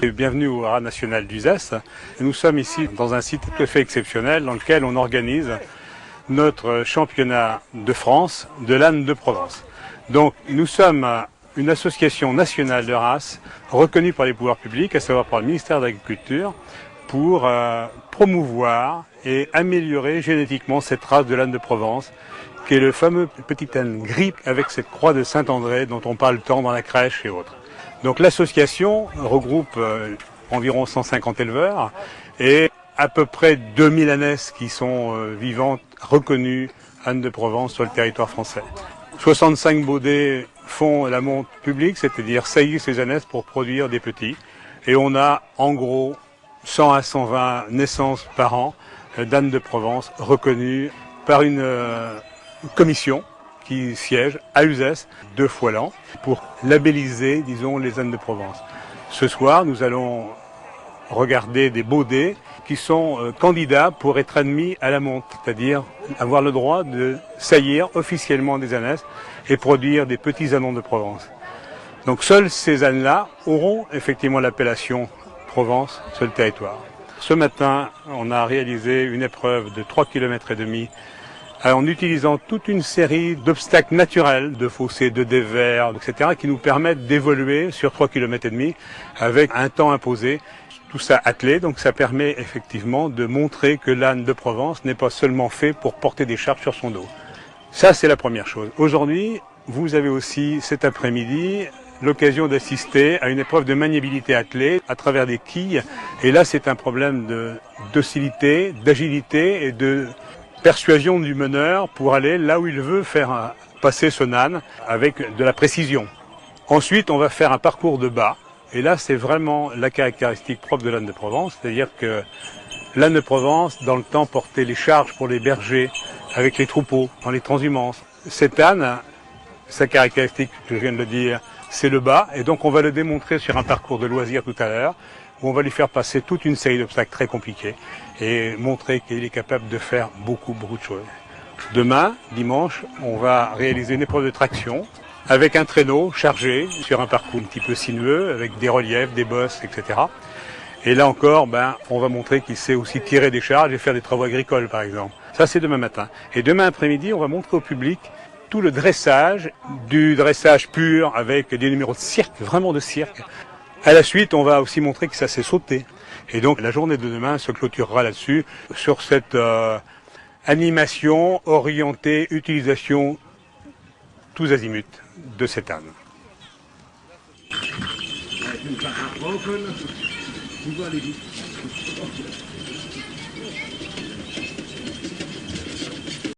Bienvenue au Haras national d'Uzès. Nous sommes ici dans un site tout à fait exceptionnel dans lequel on organise notre championnat de France de l'âne de Provence. Donc nous sommes une association nationale de race reconnue par les pouvoirs publics, à savoir par le ministère de l'Agriculture, pour promouvoir et améliorer génétiquement cette race de l'âne de Provence, qui est le fameux petit âne gris avec cette croix de Saint-André dont on parle tant dans la crèche et autres. Donc l'association regroupe environ 150 éleveurs et à peu près 2000 ânesses qui sont vivantes, reconnues ânes de Provence sur le territoire français. 65 baudets font la monte publique, c'est-à-dire saillissent les ânesses pour produire des petits. Et on a en gros 100 à 120 naissances par an d'ânes de Provence reconnus par une commission qui siège à Uzès 2 fois l'an pour labelliser, disons, les ânes de Provence. Ce soir, nous allons regarder des baudets qui sont candidats pour être admis à la monte, c'est-à-dire avoir le droit de saillir officiellement des ânesses et produire des petits ânons de Provence. Donc seuls ces ânes-là auront effectivement l'appellation Provence sur le territoire. Ce matin, on a réalisé une épreuve de 3,5 km en utilisant toute une série d'obstacles naturels, de fossés, de dévers, etc., qui nous permettent d'évoluer sur 3,5 km avec un temps imposé. Tout ça attelé, donc ça permet effectivement de montrer que l'âne de Provence n'est pas seulement fait pour porter des charges sur son dos. Ça, c'est la première chose. Aujourd'hui, vous avez aussi cet après-midi l'occasion d'assister à une épreuve de maniabilité attelée à travers des quilles. Et là, c'est un problème de docilité, d'agilité et de persuasion du meneur pour aller là où il veut faire passer son âne avec de la précision. Ensuite, on va faire un parcours de bas. Et là, c'est vraiment la caractéristique propre de l'âne de Provence, c'est-à-dire que l'âne de Provence, dans le temps, portait les charges pour les bergers avec les troupeaux, dans les transhumances. Cet âne, sa caractéristique, je viens de le dire, c'est le bas. Et donc, on va le démontrer sur un parcours de loisirs tout à l'heure, où on va lui faire passer toute une série d'obstacles très compliqués et montrer qu'il est capable de faire beaucoup de choses. Demain, dimanche, on va réaliser une épreuve de traction avec un traîneau chargé sur un parcours un petit peu sinueux, avec des reliefs, des bosses, etc. Et là encore, on va montrer qu'il sait aussi tirer des charges et faire des travaux agricoles, par exemple. Ça, c'est demain matin. Et demain après-midi, on va montrer au public tout le dressage, du dressage pur avec des numéros de cirque, vraiment de cirque. À la suite, on va aussi montrer que ça sait sauter. Et donc, la journée de demain se clôturera là-dessus, sur cette animation orientée, utilisation tous azimuts de cet âne.